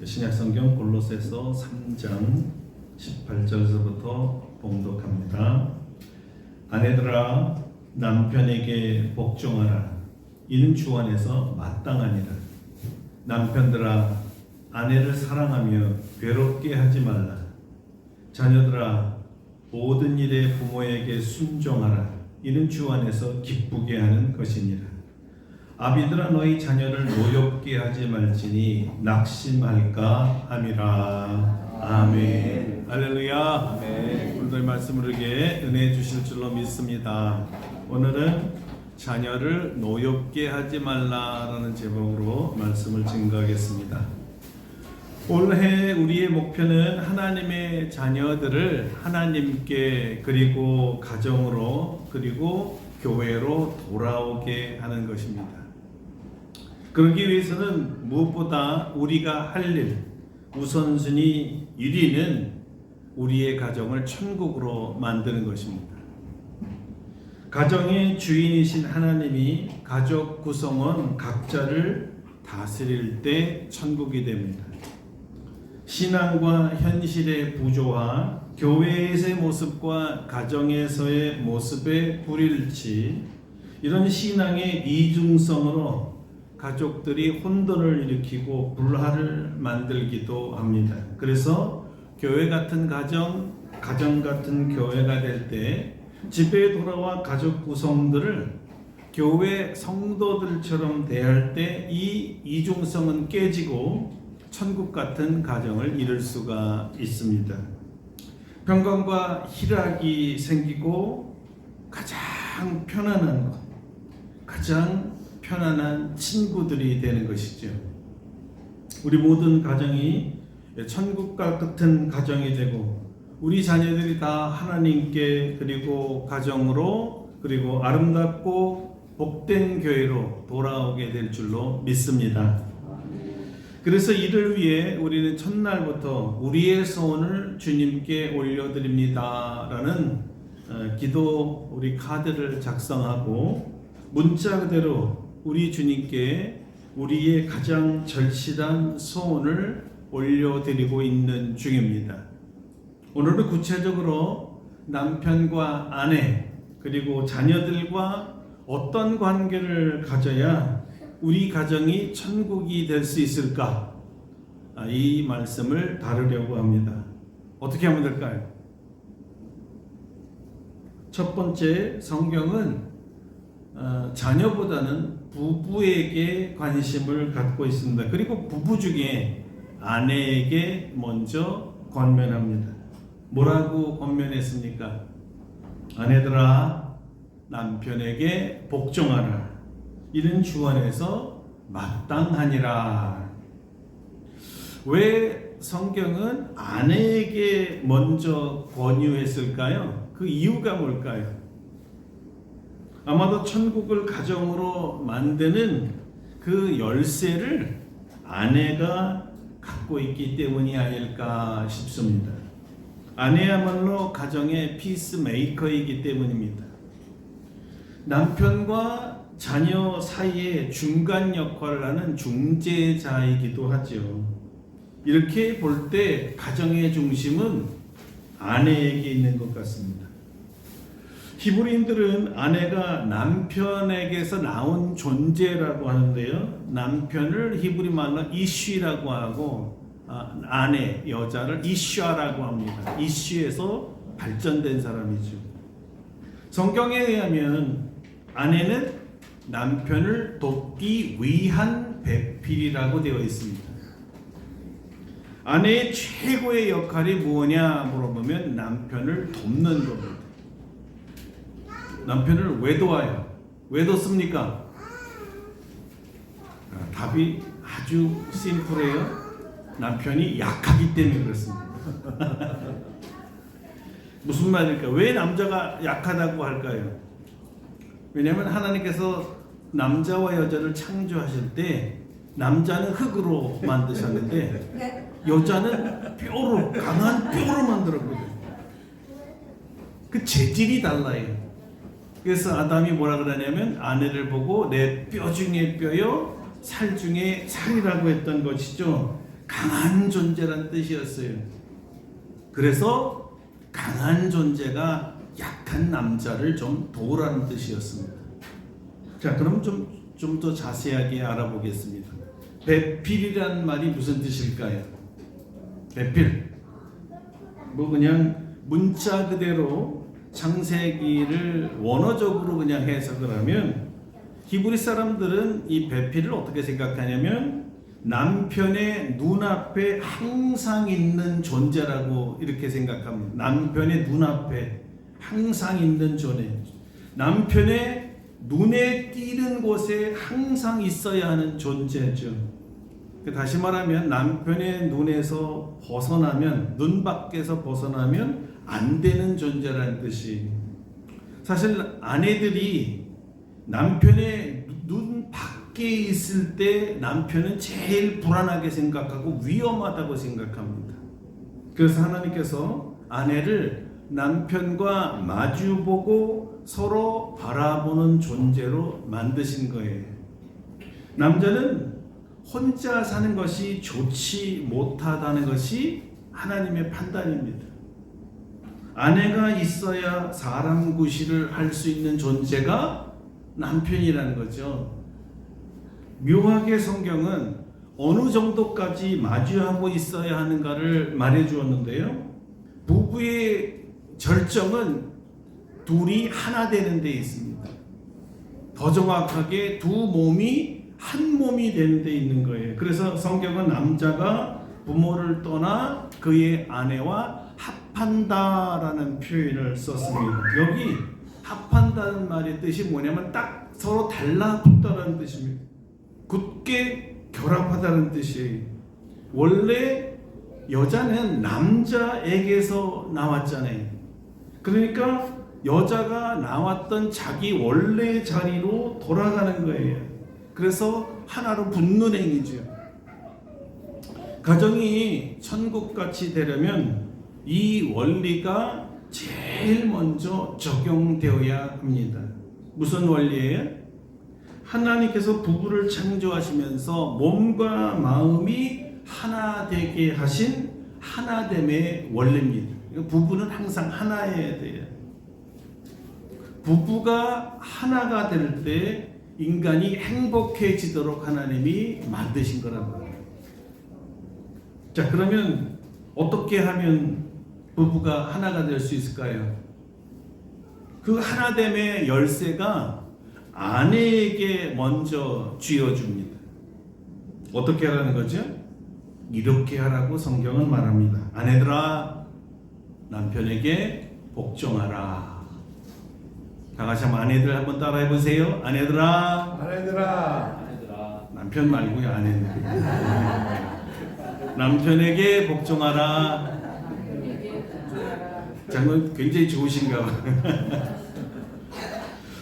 신약성경 골로새서 3장 18절에서부터 봉독합니다. 아내들아 남편에게 복종하라. 이는 주 안에서 마땅하니라. 남편들아 아내를 사랑하며 괴롭게 하지 말라. 자녀들아 모든 일에 부모에게 순종하라. 이는 주 안에서 기쁘게 하는 것이니라. 아비들아 너희 자녀를 노엽게 하지 말지니 낙심할까 함이라. 아멘. 할렐루야. 아멘. 오늘의 말씀을 우리에게 은혜 주실 줄로 믿습니다. 오늘은 자녀를 노엽게 하지 말라라는 제목으로 말씀을 증거하겠습니다. 올해 우리의 목표는 하나님의 자녀들을 하나님께 그리고 가정으로 그리고 교회로 돌아오게 하는 것입니다. 그러기 위해서는 무엇보다 우리가 할 일, 우선순위 1위는 우리의 가정을 천국으로 만드는 것입니다. 가정의 주인이신 하나님이 가족 구성원 각자를 다스릴 때 천국이 됩니다. 신앙과 현실의 부조화, 교회에서의 모습과 가정에서의 모습의 불일치, 이런 신앙의 이중성으로 가족들이 혼돈을 일으키고 불화를 만들기도 합니다. 그래서 교회 같은 가정 같은 교회가 될 때 집에 돌아와 가족 구성들을 교회 성도들처럼 대할 때 이 이중성은 깨지고 천국 같은 가정을 이룰 수가 있습니다. 평강과 희락이 생기고 가장 편안한 것, 가장 편안한 친구들이 되는 것이죠. 우리 모든 가정이 천국과 같은 가정이 되고 우리 자녀들이 다 하나님께 그리고 가정으로 그리고 아름답고 복된 교회로 돌아오게 될 줄로 믿습니다. 그래서 이를 위해 우리는 첫날부터 우리의 소원을 주님께 올려드립니다 라는 기도 우리 카드를 작성하고 문자 그대로 우리 주님께 우리의 가장 절실한 소원을 올려드리고 있는 중입니다. 오늘은 구체적으로 남편과 아내 그리고 자녀들과 어떤 관계를 가져야 우리 가정이 천국이 될 수 있을까? 이 말씀을 다루려고 합니다. 어떻게 하면 될까요? 첫 번째, 성경은 자녀보다는 부부에게 관심을 갖고 있습니다. 그리고 부부 중에 아내에게 먼저 권면합니다. 뭐라고 권면했습니까? 아내들아 남편에게 복종하라. 이는 주 안에서 마땅하니라. 왜 성경은 아내에게 먼저 권유했을까요? 그 이유가 뭘까요? 아마도 천국을 가정으로 만드는 그 열쇠를 아내가 갖고 있기 때문이 아닐까 싶습니다. 아내야말로 가정의 피스메이커이기 때문입니다. 남편과 자녀 사이에 중간 역할을 하는 중재자이기도 하죠. 이렇게 볼 때 가정의 중심은 아내에게 있는 것 같습니다. 히브리인들은 아내가 남편에게서 나온 존재라고 하는데요. 남편을 히브리 말로 이쉬라고 하고 아내, 여자를 이샤라고 합니다. 이쉬에서 발전된 사람이죠. 성경에 의하면 아내는 남편을 돕기 위한 배필이라고 되어 있습니다. 아내의 최고의 역할이 무엇냐 물어보면 남편을 돕는 겁니다. 남편을 왜 도와요? 왜 돕습니까? 답이 아주 심플해요. 남편이 약하기 때문에 그렇습니다. 무슨 말일까? 왜 남자가 약하다고 할까요? 왜냐하면 하나님께서 남자와 여자를 창조하실 때 남자는 흙으로 만드셨는데 여자는 뼈로, 강한 뼈로 만들었거든요. 그 재질이 달라요. 그래서 아담이 뭐라 그러냐면 아내를 보고 내 뼈 중에 뼈요 살 중에 살이라고 했던 것이죠. 강한 존재란 뜻이었어요. 그래서 강한 존재가 약한 남자를 좀 도우라는 뜻이었습니다. 자, 그럼 좀 더 자세하게 알아보겠습니다. 배필이라는 말이 무슨 뜻일까요? 배필. 뭐 그냥 문자 그대로 창세기를 원어적으로 그냥 해석을 하면 히브리 사람들은 이 배필을 어떻게 생각하냐면 남편의 눈앞에 항상 있는 존재라고 이렇게 생각합니다. 남편의 눈앞에 항상 있는 존재. 남편의 눈에 띄는 곳에 항상 있어야 하는 존재죠. 다시 말하면 남편의 눈에서 벗어나면, 눈 밖에서 벗어나면 안 되는 존재라는 뜻이. 사실 아내들이 남편의 눈 밖에 있을 때 남편은 제일 불안하게 생각하고 위험하다고 생각합니다. 그래서 하나님께서 아내를 남편과 마주보고 서로 바라보는 존재로 만드신 거예요. 남자는 혼자 사는 것이 좋지 못하다는 것이 하나님의 판단입니다. 아내가 있어야 사람 구실을 할 수 있는 존재가 남편이라는 거죠. 묘하게 성경은 어느 정도까지 마주하고 있어야 하는가를 말해 주었는데요. 부부의 절정은 둘이 하나 되는 데 있습니다. 더 정확하게 두 몸이 한 몸이 되는 데 있는 거예요. 그래서 성경은 남자가 부모를 떠나 그의 아내와 합한다라는 표현을 썼습니다. 여기 합한다는 말의 뜻이 뭐냐면 딱 서로 달라붙다라는 뜻입니다. 굳게 결합하다는 뜻이에요. 원래 여자는 남자에게서 나왔잖아요. 그러니까 여자가 나왔던 자기 원래 자리로 돌아가는 거예요. 그래서 하나로 붙는 행위죠. 가정이 천국같이 되려면 이 원리가 제일 먼저 적용되어야 합니다. 무슨 원리예요? 하나님께서 부부를 창조하시면서 몸과 마음이 하나 되게 하신 하나됨의 원리입니다. 부부는 항상 하나여야 돼요. 부부가 하나가 될 때 인간이 행복해지도록 하나님이 만드신 거란 말이에요. 자, 그러면 어떻게 하면 부부가 하나가 될 수 있을까요? 그 하나됨의 열쇠가 아내에게 먼저 쥐어줍니다. 어떻게 하라는 거죠? 이렇게 하라고 성경은 말합니다. 아내들아, 남편에게 복종하라. 다 같이 한번 아내들 한번 따라해 보세요. 아내들아, 남편 말고요, 아내들. 남편에게 복종하라. 장면 굉장히 좋으신가 봐요.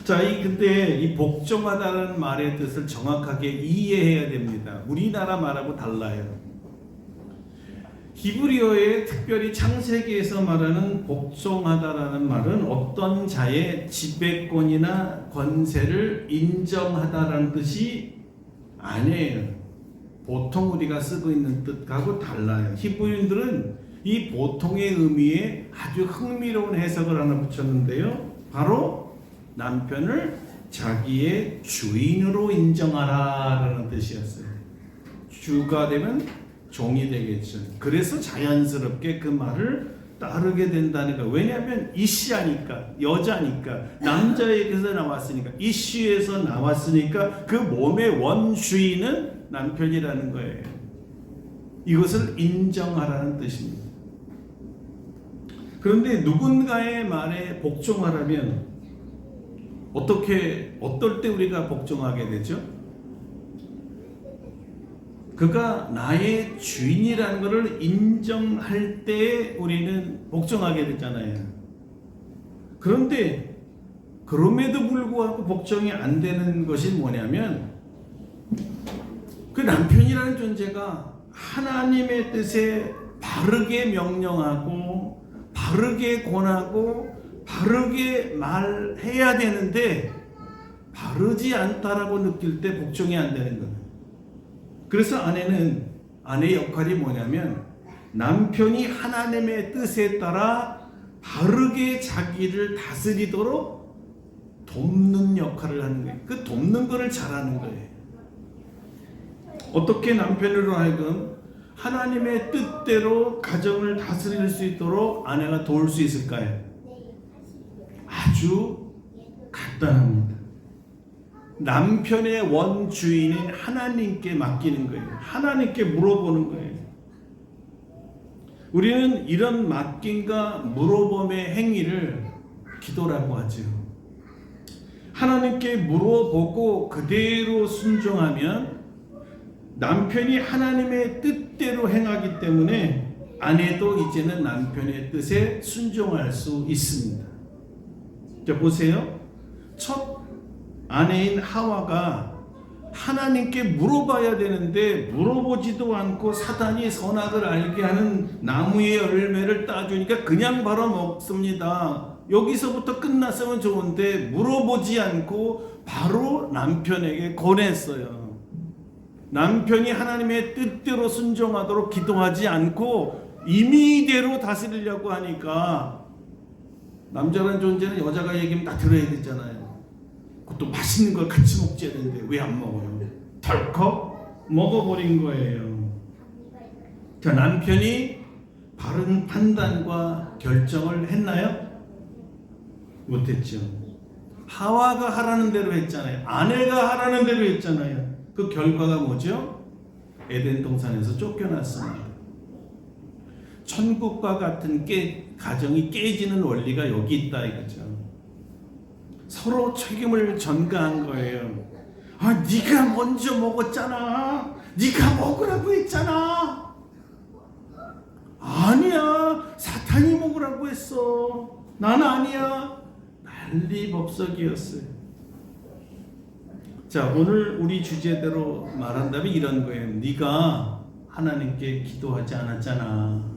자, 근데 이 복종하다는 말의 뜻을 정확하게 이해해야 됩니다. 우리나라 말하고 달라요. 히브리어에 특별히 창세기에서 말하는 복종하다라는 말은 어떤 자의 지배권이나 권세를 인정하다라는 뜻이 아니에요. 보통 우리가 쓰고 있는 뜻하고 달라요. 히브리인들은 이 보통의 의미에 아주 흥미로운 해석을 하나 붙였는데요. 바로 남편을 자기의 주인으로 인정하라라는 뜻이었어요. 주가 되면 종이 되겠죠. 그래서 자연스럽게 그 말을 따르게 된다는 거예요. 왜냐하면 이시아니까, 여자니까, 남자에게서 나왔으니까, 이슈에서 나왔으니까 그 몸의 원주인은 남편이라는 거예요. 이것을 인정하라는 뜻입니다. 그런데 누군가의 말에 복종하라면 어떨 때 우리가 복종하게 되죠? 그가 나의 주인이라는 것을 인정할 때 우리는 복종하게 되잖아요. 그런데 그럼에도 불구하고 복종이 안 되는 것이 뭐냐면 그 남편이라는 존재가 하나님의 뜻에 바르게 명령하고 바르게 권하고 바르게 말해야 되는데 바르지 않다라고 느낄 때 복종이 안 되는 거예요. 그래서 아내는 아내의 역할이 뭐냐면 남편이 하나님의 뜻에 따라 바르게 자기를 다스리도록 돕는 역할을 하는 거예요. 그 돕는 거를 잘하는 거예요. 어떻게 남편으로 하여금 하나님의 뜻대로 가정을 다스릴 수 있도록 아내가 도울 수 있을까요? 아주 간단합니다. 남편의 원주인인 하나님께 맡기는 거예요. 하나님께 물어보는 거예요. 우리는 이런 맡김과 물어봄의 행위를 기도라고 하죠. 하나님께 물어보고 그대로 순종하면 남편이 하나님의 뜻대로 행하기 때문에 아내도 이제는 남편의 뜻에 순종할 수 있습니다. 자, 보세요. 첫 아내인 하와가 하나님께 물어봐야 되는데 물어보지도 않고 사단이 선악을 알게 하는 나무의 열매를 따주니까 그냥 바로 먹습니다. 여기서부터 끝났으면 좋은데 물어보지 않고 바로 남편에게 권했어요. 남편이 하나님의 뜻대로 순종하도록 기도하지 않고 임의대로 다스리려고 하니까 남자라는 존재는 여자가 얘기하면 다 들어야 되잖아요. 그것도 맛있는 걸 같이 먹지 않는데 왜 안 먹어요? 덜컥 먹어버린 거예요. 자, 남편이 바른 판단과 결정을 했나요? 못했죠. 하와가 하라는 대로 했잖아요. 아내가 하라는 대로 했잖아요. 그 결과가 뭐죠? 에덴 동산에서 쫓겨났습니다. 천국과 같은 가정이 깨지는 원리가 여기 있다 이거죠. 서로 책임을 전가한 거예요. 아, 네가 먼저 먹었잖아. 네가 먹으라고 했잖아. 아니야, 사탄이 먹으라고 했어. 난 아니야. 난리법석이었어요. 자, 오늘 우리 주제대로 말한다면 이런 거예요. 네가 하나님께 기도하지 않았잖아.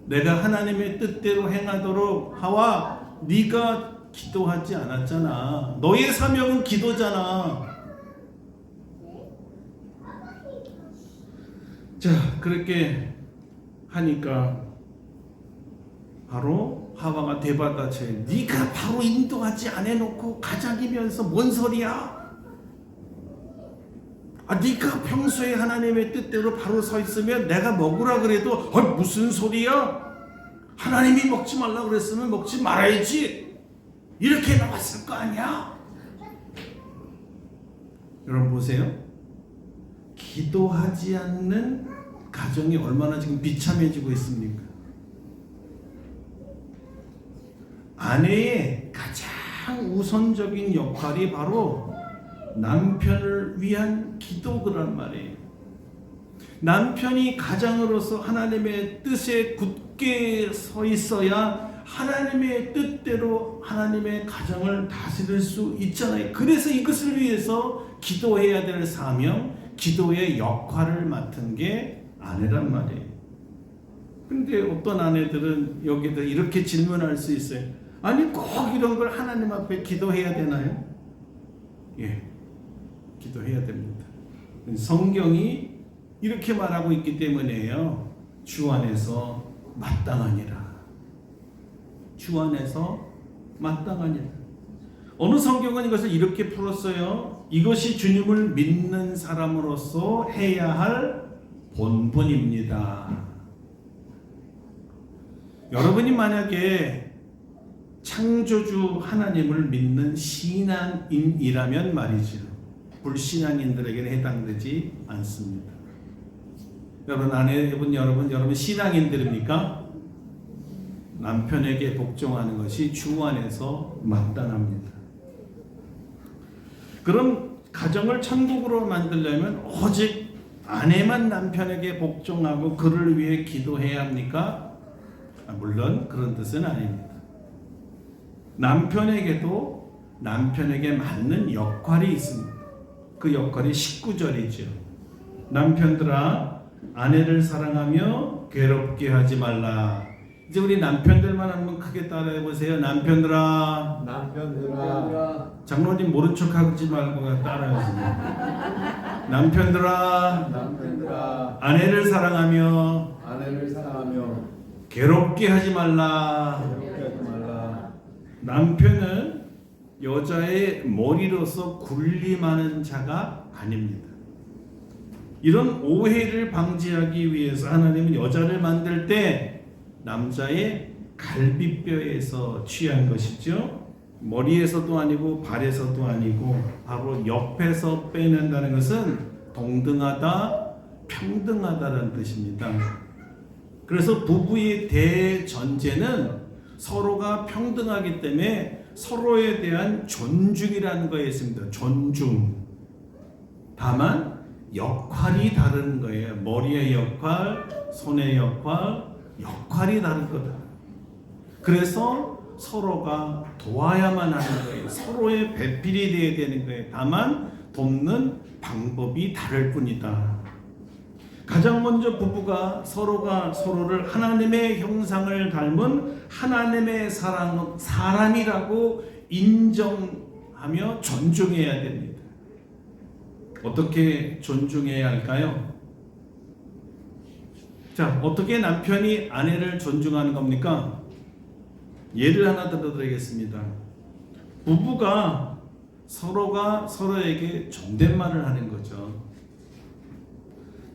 내가 하나님의 뜻대로 행하도록 하와 네가 기도하지 않았잖아. 너의 사명은 기도잖아. 자, 그렇게 하니까 바로 하와가 대받아쳐요. 네가 바로 인도하지 않아놓고 가작이면서 뭔 소리야? 아, 네가 평소에 하나님의 뜻대로 바로 서 있으면 내가 먹으라 그래도 무슨 소리야? 하나님이 먹지 말라 그랬으면 먹지 말아야지. 이렇게 나왔을 거 아니야? 여러분 보세요. 기도하지 않는 가정이 얼마나 지금 비참해지고 있습니까? 아내의 가장 우선적인 역할이 바로 남편을 위한 기도란 말이에요. 남편이 가장으로서 하나님의 뜻에 굳게 서 있어야 하나님의 뜻대로 하나님의 가정을 다스릴 수 있잖아요. 그래서 이것을 위해서 기도해야 될 사명, 기도의 역할을 맡은 게 아내란 말이에요. 근데 어떤 아내들은 여기다 이렇게 질문할 수 있어요. 아니, 꼭 이런 걸 하나님 앞에 기도해야 되나요? 예, 기도해야 됩니다. 성경이 이렇게 말하고 있기 때문에요. 주 안에서 마땅하니라. 주 안에서 마땅하니라. 어느 성경은 이것을 이렇게 풀었어요. 이것이 주님을 믿는 사람으로서 해야 할 본분입니다. 여러분이 만약에 창조주 하나님을 믿는 신앙인이라면 말이죠. 불신앙인들에게는 해당되지 않습니다. 여러분 신앙인들입니까? 남편에게 복종하는 것이 주 안에서 마땅합니다. 그럼 가정을 천국으로 만들려면 오직 아내만 남편에게 복종하고 그를 위해 기도해야 합니까? 물론 그런 뜻은 아닙니다. 남편에게도 남편에게 맞는 역할이 있습니다. 그 역할이 19절이죠. 남편들아, 아내를 사랑하며 괴롭게 하지 말라. 이제 우리 남편들만 한번 크게 따라해 보세요. 남편들아. 남편들아. 장로님 모른 척 하지 말고 따라하세요. 남편들아 아내를 사랑하며 괴롭게 하지 말라. 남편은 여자의 머리로서 군림하는 자가 아닙니다. 이런 오해를 방지하기 위해서 하나님은 여자를 만들 때 남자의 갈비뼈에서 취한 것이죠. 머리에서도 아니고 발에서도 아니고 바로 옆에서 빼낸다는 것은 동등하다, 평등하다라는 뜻입니다. 그래서 부부의 대전제는 서로가 평등하기 때문에 서로에 대한 존중이라는 거에 있습니다. 존중. 다만 역할이 다른 거예요. 머리의 역할, 손의 역할이 다른 거다. 그래서 서로가 도와야만 하는 거예요. 서로의 배필이 되어야 되는 거예요. 다만 돕는 방법이 다를 뿐이다. 가장 먼저 부부가 서로가 서로를 하나님의 형상을 닮은 하나님의 사람이라고 인정하며 존중해야 됩니다. 어떻게 존중해야 할까요? 자, 어떻게 남편이 아내를 존중하는 겁니까? 예를 하나 들어드리겠습니다. 부부가 서로가 서로에게 존댓말을 하는 거죠.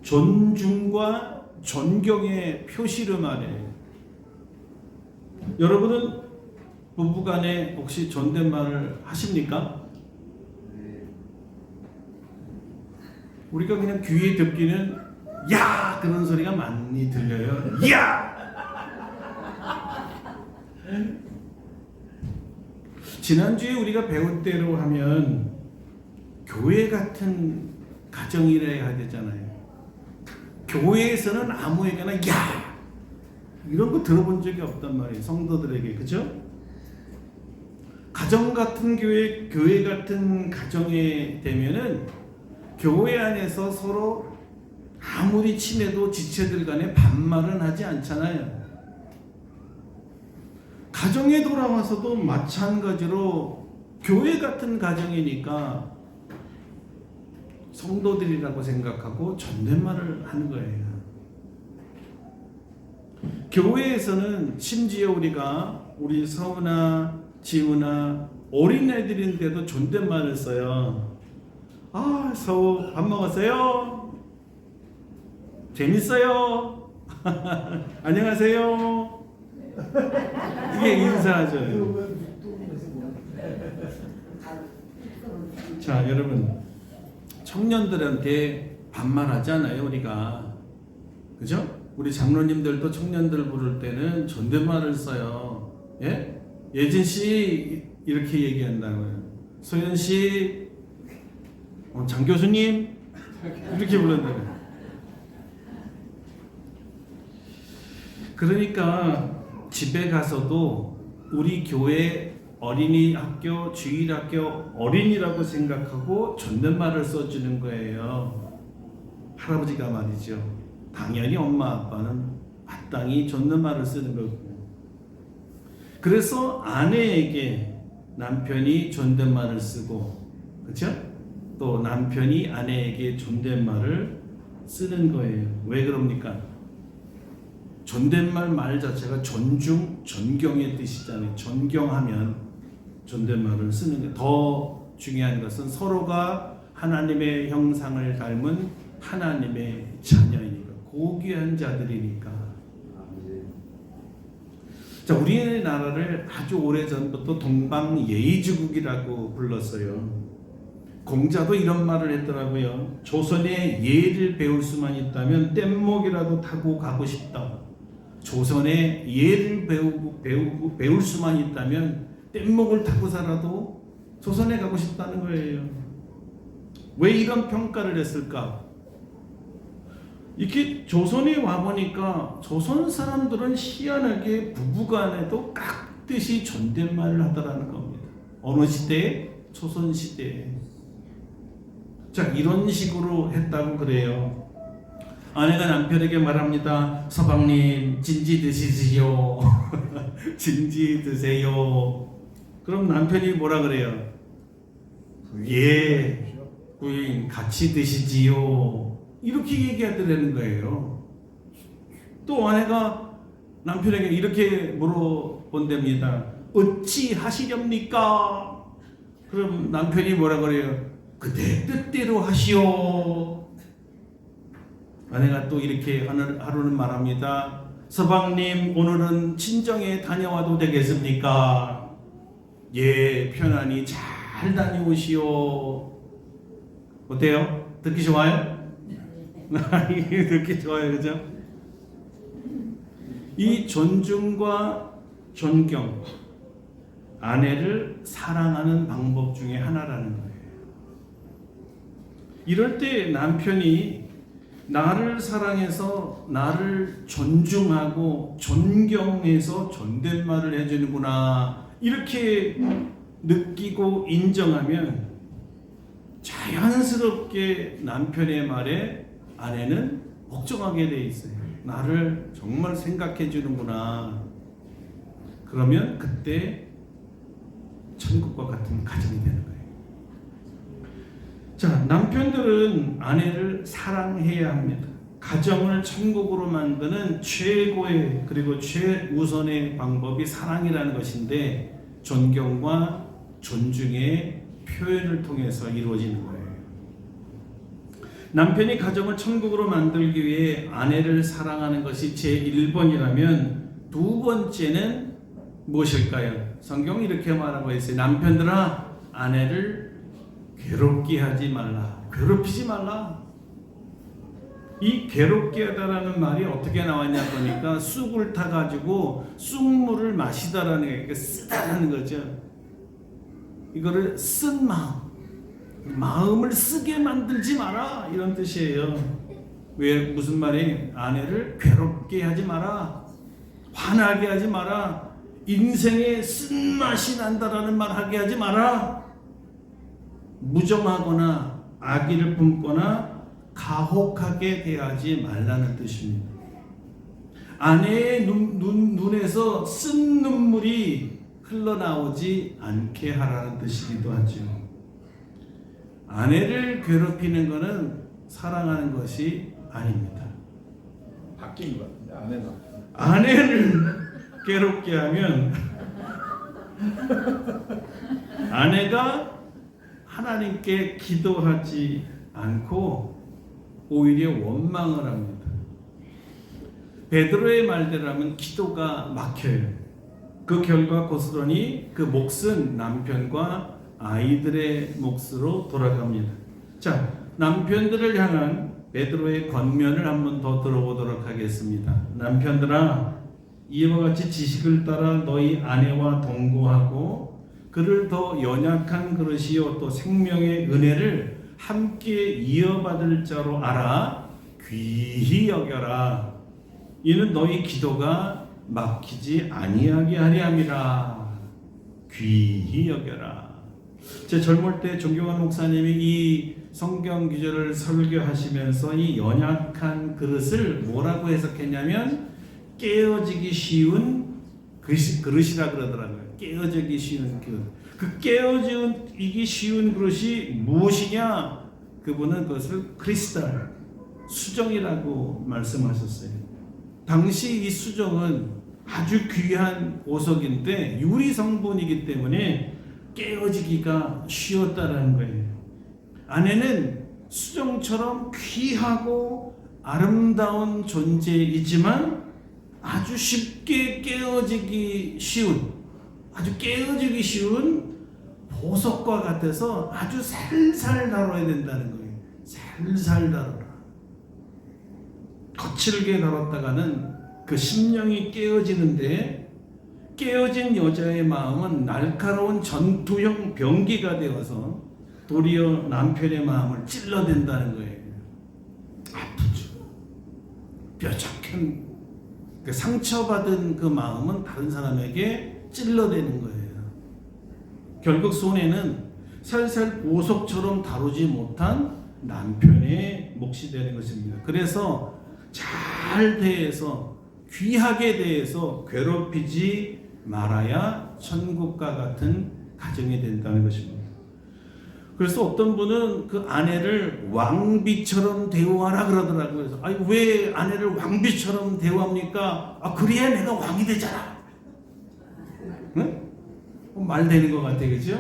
존중과 존경의 표시로 말해요. 여러분은 부부간에 혹시 존댓말을 하십니까? 우리가 그냥 귀에 듣기는 야! 그런 소리가 많이 들려요. 야! 지난주에 우리가 배운 대로 하면 교회 같은 가정이라 해야 되잖아요. 교회에서는 아무에게나 야! 이런 거 들어본 적이 없단 말이에요. 성도들에게. 그죠? 가정 같은 교회 같은 가정에 되면은 교회 안에서 서로 아무리 친해도 지체들 간에 반말은 하지 않잖아요. 가정에 돌아와서도 마찬가지로 교회 같은 가정이니까 성도들이라고 생각하고 존댓말을 하는 거예요. 교회에서는 심지어 우리 서우나 지우나 어린애들인데도 존댓말을 써요. 아, 서우 밥 먹었어요? 재밌어요? 안녕하세요? 이게 인사하죠. 자, 여러분, 청년들한테 반말하잖아요, 우리가. 그죠? 우리 장로님들도 청년들 부를 때는 존댓말을 써요. 예? 예진 씨 이렇게 얘기한다고요. 소연 씨, 장 교수님 이렇게 부른다고요. 그러니까 집에 가서도 우리 교회 어린이 학교, 주일학교 어린이라고 생각하고 존댓말을 써주는 거예요. 할아버지가 말이죠. 당연히 엄마 아빠는 마땅히 존댓말을 쓰는 거고. 그래서 아내에게 남편이 존댓말을 쓰고, 그렇죠? 또 남편이 아내에게 존댓말을 쓰는 거예요. 왜 그럽니까? 존댓말 말 자체가 존중, 존경의 뜻이잖아요. 존경하면 존댓말을 쓰는 게 더 중요한 것은 서로가 하나님의 형상을 닮은 하나님의 자녀이니까, 고귀한 자들이니까. 자, 우리나라를 아주 오래전부터 동방예의지국이라고 불렀어요. 공자도 이런 말을 했더라고요. 조선의 예를 배울 수만 있다면 뗏목이라도 타고 가고 싶다. 조선의 예를 배울 수만 있다면 뗏목을 타고서라도 조선에 가고 싶다는 거예요. 왜 이런 평가를 했을까? 이렇게 조선에 와보니까 조선 사람들은 희한하게 부부간에도 깍듯이 존댓말을 하더라는 겁니다. 어느 시대에? 조선시대에. 자, 이런 식으로 했다고 그래요. 아내가 남편에게 말합니다. 서방님, 진지 드시지요. 진지 드세요. 그럼 남편이 뭐라 그래요? 예. 부인 같이 드시지요. 이렇게 얘기하더라는 거예요. 또 아내가 남편에게 이렇게 물어본답니다. 어찌 하시렵니까? 그럼 남편이 뭐라 그래요? 그대 뜻대로 하시오. 아내가 또 이렇게 하루는 말합니다. 서방님, 오늘은 친정에 다녀와도 되겠습니까? 예, 편안히 잘 다녀오시오. 어때요? 듣기 좋아요? 듣기 좋아요, 그죠? 이 존중과 존경, 아내를 사랑하는 방법 중에 하나라는 거예요. 이럴 때 남편이 나를 사랑해서 나를 존중하고 존경해서 존댓말을 해주는구나 이렇게 느끼고 인정하면 자연스럽게 남편의 말에 아내는 복종하게 돼 있어요. 나를 정말 생각해 주는구나. 그러면 그때 천국과 같은 가정이 되는 거예요. 자, 남편들은 아내를 사랑해야 합니다. 가정을 천국으로 만드는 최고의 그리고 최우선의 방법이 사랑이라는 것인데 존경과 존중의 표현을 통해서 이루어지는 거예요. 남편이 가정을 천국으로 만들기 위해 아내를 사랑하는 것이 제1번이라면 두 번째는 무엇일까요? 성경이 이렇게 말하고 있어요. 남편들아, 아내를 괴롭게 하지 말라. 괴롭히지 말라. 이 괴롭게 하다라는 말이 어떻게 나왔냐 보니까 쑥을 타가지고 쑥물을 마시다라는 게 그러니까 쓰다라는 거죠. 이거를 쓴 마음을 쓰게 만들지 마라 이런 뜻이에요. 왜 무슨 말이? 아내를 괴롭게 하지 마라, 화나게 하지 마라, 인생에 쓴맛이 난다라는 말 하게 하지 마라, 무정하거나 악의를 품거나 가혹하게 대하지 말라는 뜻입니다. 아내의 눈에서 쓴 눈물이 흘러나오지 않게 하라는 뜻이기도 하죠. 아내를 괴롭히는 것은 사랑하는 것이 아닙니다. 바뀐 것 같은데 아내를 괴롭게 하면 아내가 하나님께 기도하지 않고 오히려 원망을 합니다. 베드로의 말대로라면 기도가 막혀요. 그 결과 고스란히 그 몫은 남편과 아이들의 몫으로 돌아갑니다. 자, 남편들을 향한 베드로의 권면을 한번 더 들어보도록 하겠습니다. 남편들아, 이와 같이 지식을 따라 너희 아내와 동거하고 그를 더 연약한 그릇이요 또 생명의 은혜를 함께 이어받을 자로 알아 귀히 여겨라. 이는 너희 기도가 막히지 아니하게 하려 함이라. 귀히 여겨라. 제 젊을 때 존경하는 목사님이 이 성경 구절을 설교하시면서 이 연약한 그릇을 뭐라고 해석했냐면 깨어지기 쉬운 그릇이라 그러더라고요. 깨어지기 쉬운 그릇. 그 깨어지기 쉬운 그릇이 무엇이냐? 그분은 그것을 크리스탈, 수정이라고 말씀하셨어요. 당시 이 수정은 아주 귀한 보석인데 유리 성분이기 때문에 깨어지기가 쉬웠다라는 거예요. 아내는 수정처럼 귀하고 아름다운 존재이지만 아주 쉽게 깨어지기 쉬운, 아주 깨어지기 쉬운 보석과 같아서 아주 살살 다뤄야 된다는 거예요. 살살 다뤄라. 거칠게 다뤘다가는 그 심령이 깨어지는데 깨어진 여자의 마음은 날카로운 전투형 병기가 되어서 도리어 남편의 마음을 찔러댄다는 거예요. 아프죠. 뾰족한 그 상처받은 그 마음은 다른 사람에게 찔러대는 거예요. 결국 손해는 살살 보석처럼 다루지 못한 남편의 몫이 되는 것입니다. 그래서 잘 대해서 귀하게 대해서 괴롭히지 말아야 천국과 같은 가정이 된다는 것입니다. 그래서 어떤 분은 그 아내를 왕비처럼 대우하라 그러더라고요. 그래서 아니 왜 아내를 왕비처럼 대우합니까? 아 그래야 내가 왕이 되잖아. 응? 말 되는 것 같아, 그죠?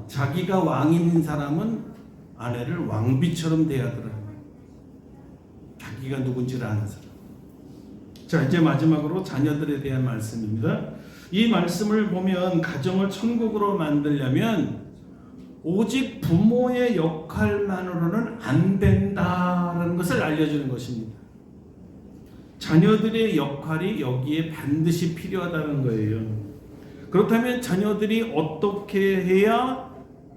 자기가 왕인 사람은 아내를 왕비처럼 대하더라고요. 자기가 누군지를 아는 사람. 자, 이제 마지막으로 자녀들에 대한 말씀입니다. 이 말씀을 보면 가정을 천국으로 만들려면 오직 부모의 역할만으로는 안 된다라는 것을 알려주는 것입니다. 자녀들의 역할이 여기에 반드시 필요하다는 거예요. 그렇다면 자녀들이 어떻게 해야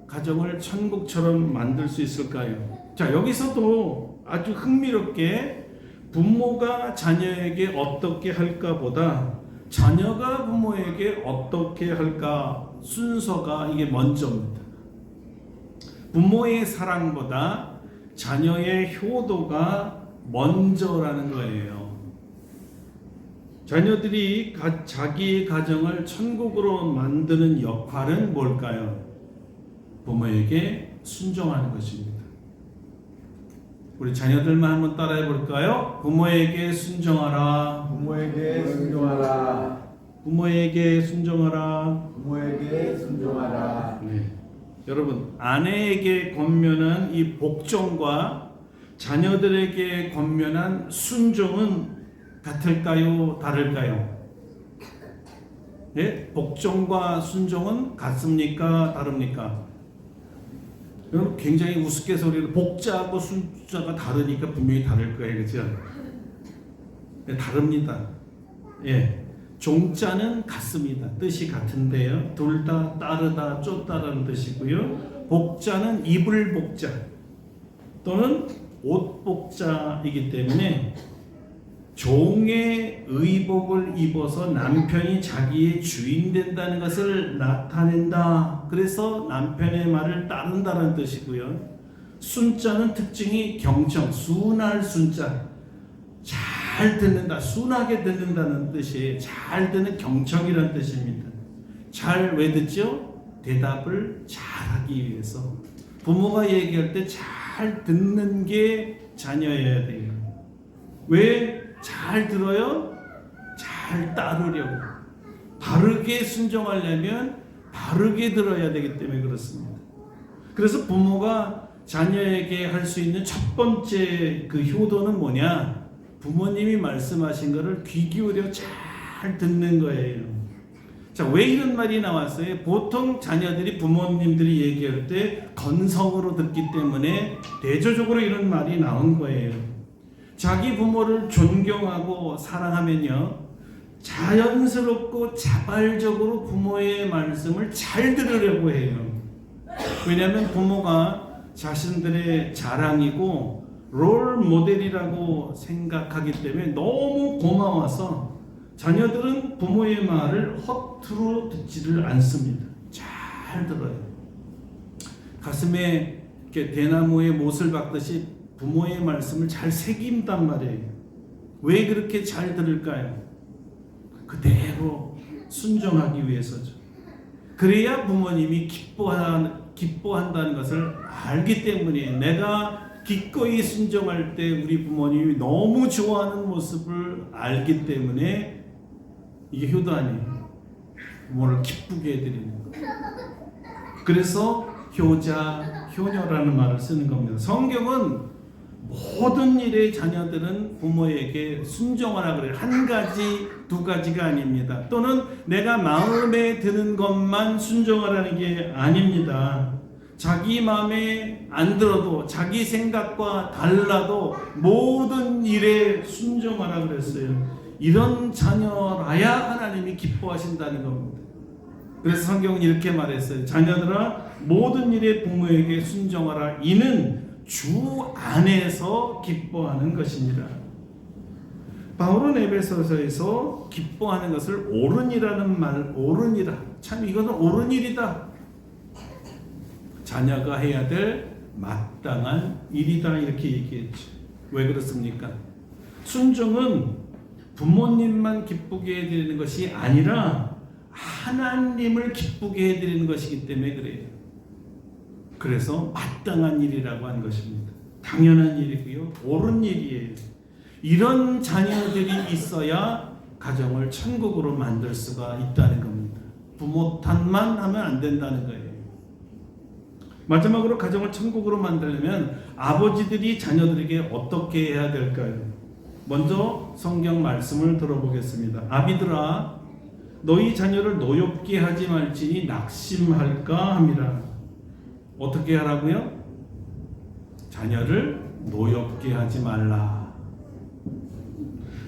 가정을 천국처럼 만들 수 있을까요? 자, 여기서도 아주 흥미롭게 부모가 자녀에게 어떻게 할까 보다 자녀가 부모에게 어떻게 할까 순서가 이게 먼저입니다. 부모의 사랑보다 자녀의 효도가 먼저라는 거예요. 자녀들이 자기 가정을 천국으로 만드는 역할은 뭘까요? 부모에게 순종하는 것입니다. 우리 자녀들만 한번 따라해 볼까요? 부모에게 순종하라. 부모에게 순종하라. 부모에게 순종하라. 부모에게 순종하라. 네. 여러분, 아내에게 권면한 이 복종과 자녀들에게 권면한 순종은 같을까요? 다를까요? 네? 복종과 순종은 같습니까? 다릅니까? 여러분, 굉장히 우스갯소리로 복자하고 순자가 다르니까 분명히 다를 거예요. 그죠? 네, 다릅니다. 예. 종자는 같습니다. 뜻이 같은데요. 둘 다 따르다, 쫓다라는 뜻이고요. 복자는 이불 복자 또는 옷 복자이기 때문에 종의 의복을 입어서 남편이 자기의 주인 된다는 것을 나타낸다. 그래서 남편의 말을 따른다는 뜻이고요. 순자는 특징이 경청, 순할 순자. 잘 듣는다, 순하게 듣는다는 뜻이에요. 잘 듣는 경청이라는 뜻입니다. 잘 왜 듣죠? 대답을 잘하기 위해서. 부모가 얘기할 때 잘 듣는 게 자녀여야 돼요. 왜 잘 들어요? 잘 따르려고. 바르게 순종하려면 바르게 들어야 되기 때문에 그렇습니다. 그래서 부모가 자녀에게 할 수 있는 첫 번째 그 효도는 뭐냐? 부모님이 말씀하신 것을 귀 기울여 잘 듣는 거예요. 자, 왜 이런 말이 나왔어요? 보통 자녀들이 부모님들이 얘기할 때 건성으로 듣기 때문에 대조적으로 이런 말이 나온 거예요. 자기 부모를 존경하고 사랑하면요, 자연스럽고 자발적으로 부모의 말씀을 잘 들으려고 해요. 왜냐하면 부모가 자신들의 자랑이고 롤 모델이라고 생각하기 때문에 너무 고마워서 자녀들은 부모의 말을 허투루 듣지를 않습니다. 잘 들어요. 가슴에 이렇게 대나무에 못을 박듯이 부모의 말씀을 잘 새긴단 말이에요. 왜 그렇게 잘 들을까요? 그대로 순종하기 위해서죠. 그래야 부모님이 기뻐한다는 것을 알기 때문에 내가 기꺼이 순종할 때 우리 부모님이 너무 좋아하는 모습을 알기 때문에 이게 효도 아니에요. 부모를 기쁘게 해드리는 거. 그래서 효자, 효녀라는 말을 쓰는 겁니다. 성경은 모든 일에 자녀들은 부모에게 순종하라 그래요. 한 가지, 두 가지가 아닙니다. 또는 내가 마음에 드는 것만 순종하라는 게 아닙니다. 자기 마음에 안 들어도 자기 생각과 달라도 모든 일에 순종하라 그랬어요. 이런 자녀라야 하나님이 기뻐하신다는 겁니다. 그래서 성경은 이렇게 말했어요. 자녀들아 모든 일에 부모에게 순종하라. 이는 주 안에서 기뻐하는 것입니다. 바울은 에베소서에서 기뻐하는 것을 옳은이라는 말, 옳은이라. 참 이거는 옳은 일이다. 자녀가 해야 될 마땅한 일이다 이렇게 얘기했죠. 왜 그렇습니까? 순종은 부모님만 기쁘게 해드리는 것이 아니라 하나님을 기쁘게 해드리는 것이기 때문에 그래요. 그래서 마땅한 일이라고 한 것입니다. 당연한 일이고요. 옳은 일이에요. 이런 자녀들이 있어야 가정을 천국으로 만들 수가 있다는 겁니다. 부모 탓만 하면 안 된다는 거예요. 마지막으로 가정을 천국으로 만들려면 아버지들이 자녀들에게 어떻게 해야 될까요? 먼저 성경 말씀을 들어보겠습니다. 아비들아 너희 자녀를 노엽게 하지 말지니 낙심할까 함이라. 어떻게 하라고요? 자녀를 노엽게 하지 말라.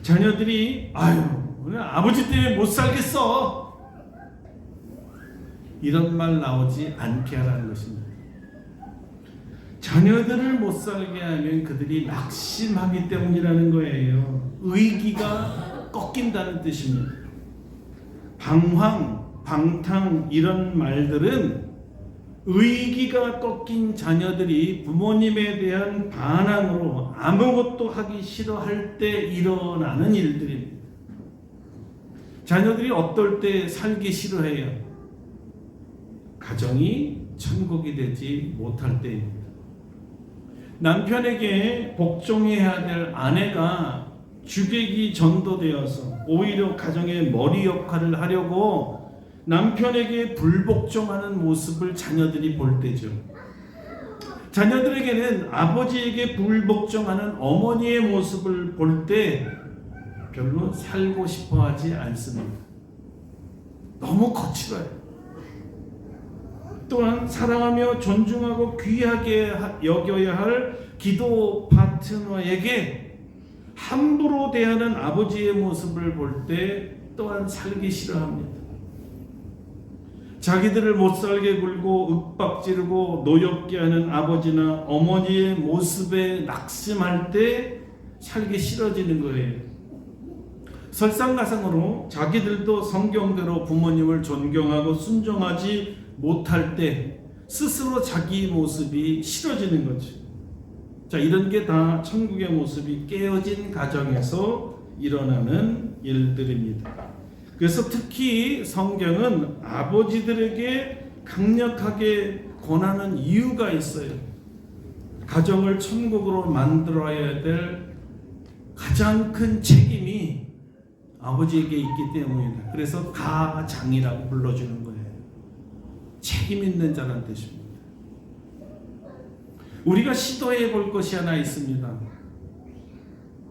자녀들이 아유 오늘 아버지 때문에 못 살겠어 이런 말 나오지 않게 하라는 것입니다. 자녀들을 못 살게 하면 그들이 낙심하기 때문이라는 거예요. 의기가 꺾인다는 뜻입니다. 방황, 방탕 이런 말들은 의기가 꺾인 자녀들이 부모님에 대한 반항으로 아무것도 하기 싫어할 때 일어나는 일들입니다. 자녀들이 어떨 때 살기 싫어해요? 가정이 천국이 되지 못할 때입니다. 남편에게 복종해야 될 아내가 주객이 전도되어서 오히려 가정의 머리 역할을 하려고 남편에게 불복종하는 모습을 자녀들이 볼 때죠. 자녀들에게는 아버지에게 불복종하는 어머니의 모습을 볼 때 별로 살고 싶어 하지 않습니다. 너무 거칠어요. 또한 사랑하며 존중하고 귀하게 여겨야 할 기도 파트너에게 함부로 대하는 아버지의 모습을 볼 때 또한 살기 싫어합니다. 자기들을 못 살게 굴고 윽박지르고 노엽게 하는 아버지나 어머니의 모습에 낙심할 때 살기 싫어지는 거예요. 설상가상으로 자기들도 성경대로 부모님을 존경하고 순종하지 못할 때 스스로 자기 모습이 싫어지는 거죠. 자, 이런 게 다 천국의 모습이 깨어진 가정에서 일어나는 일들입니다. 그래서 특히 성경은 아버지들에게 강력하게 권하는 이유가 있어요. 가정을 천국으로 만들어야 될 가장 큰 책임이 아버지에게 있기 때문이다. 그래서 가장이라고 불러주는 거예요. 책임 있는 자란 뜻입니다. 우리가 시도해 볼 것이 하나 있습니다.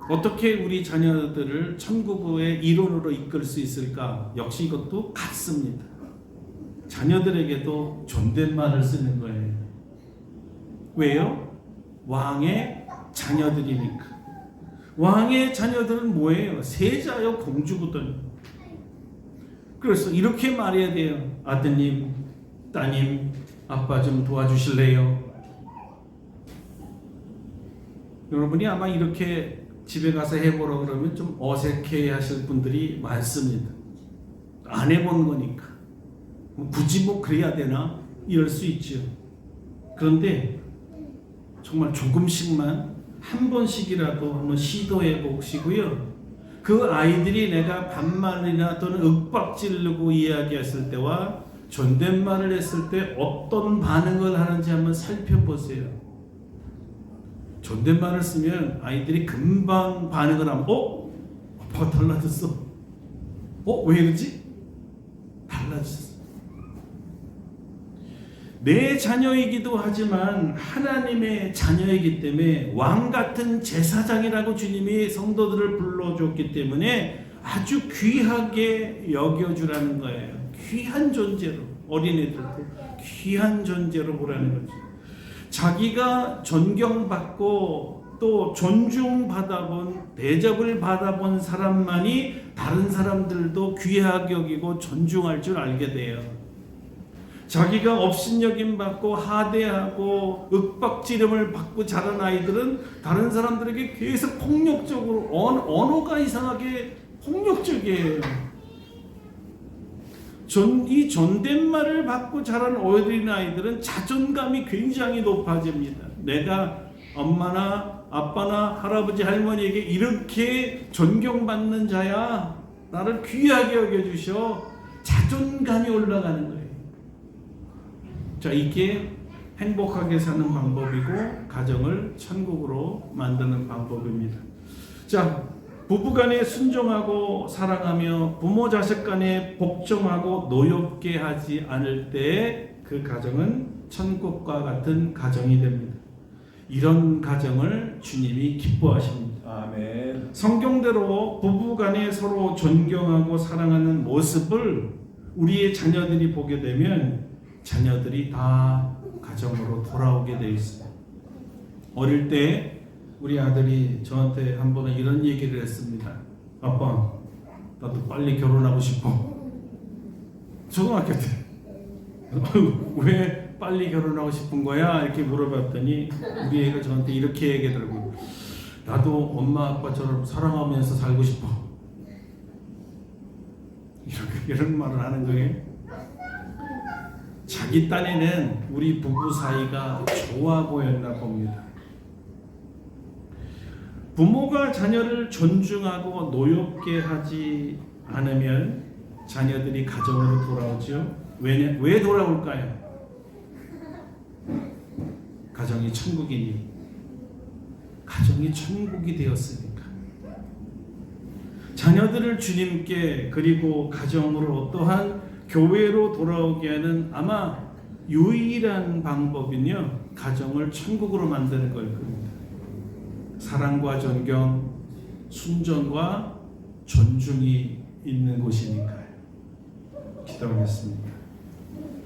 어떻게 우리 자녀들을 천국의 일원으로 이끌 수 있을까? 역시 이것도 같습니다. 자녀들에게도 존댓말을 쓰는 거예요. 왜요? 왕의 자녀들이니까. 왕의 자녀들은 뭐예요? 세자요 공주거든요. 그래서 이렇게 말해야 돼요. 아드님, 따님, 아빠 좀 도와주실래요? 여러분이 아마 이렇게 집에 가서 해보라 그러면 좀 어색해 하실 분들이 많습니다. 안 해본 거니까. 굳이 뭐 그래야 되나? 이럴 수 있죠. 그런데 정말 조금씩만 한 번씩이라도 한번 시도해 보시고요. 그 아이들이 내가 반말이나 또는 윽박지르고 이야기했을 때와 존댓말을 했을 때 어떤 반응을 하는지 한번 살펴보세요. 존댓말을 쓰면 아이들이 금방 반응을 하면 아빠가 달라졌어. 왜 이러지? 달라졌어. 내 자녀이기도 하지만 하나님의 자녀이기 때문에 왕 같은 제사장이라고 주님이 성도들을 불러줬기 때문에 아주 귀하게 여겨주라는 거예요. 귀한 존재로, 어린애들도 귀한 존재로 보라는 거죠. 자기가 존경받고 또 존중받아본, 대접을 받아본 사람만이 다른 사람들도 귀하게 여기고 존중할 줄 알게 돼요. 자기가 업신여김 받고 하대하고 윽박지름을 받고 자란 아이들은 다른 사람들에게 계속 폭력적으로, 언어가 이상하게 폭력적이에요. 이 존댓말을 받고 자란 어린 아이들은 자존감이 굉장히 높아집니다. 내가 엄마나 아빠나 할아버지 할머니에게 이렇게 존경받는 자야, 나를 귀하게 여겨주셔, 자존감이 올라가는 거예요. 자, 이게 행복하게 사는 방법이고 가정을 천국으로 만드는 방법입니다. 자, 부부간에 순종하고 사랑하며 부모 자식 간에 복종하고 노엽게 하지 않을 때 그 가정은 천국과 같은 가정이 됩니다. 이런 가정을 주님이 기뻐하십니다. 아멘. 성경대로 부부간에 서로 존경하고 사랑하는 모습을 우리의 자녀들이 보게 되면 자녀들이 다 가정으로 돌아오게 되어 있어요. 어릴 때 우리 아들이 저한테 한 번은 이런 얘기를 했습니다. 아빠, 나도 빨리 결혼하고 싶어. 초등학교 때. 왜 빨리 결혼하고 싶은 거야? 이렇게 물어봤더니 우리 애가 저한테 이렇게 얘기하더라고요. 나도 엄마 아빠처럼 사랑하면서 살고 싶어. 이런 말을 하는 거예요. 자기 딴에는 우리 부부 사이가 좋아 보였나 봅니다. 부모가 자녀를 존중하고 노엽게 하지 않으면 자녀들이 가정으로 돌아오죠. 왜 돌아올까요? 가정이 천국이니. 가정이 천국이 되었으니까. 자녀들을 주님께 그리고 가정으로 어떠한 교회로 돌아오게 하는 아마 유일한 방법은요, 가정을 천국으로 만드는 걸 겁니다. 사랑과 존경, 순종과 존중이 있는 곳이니까요. 기도하겠습니다.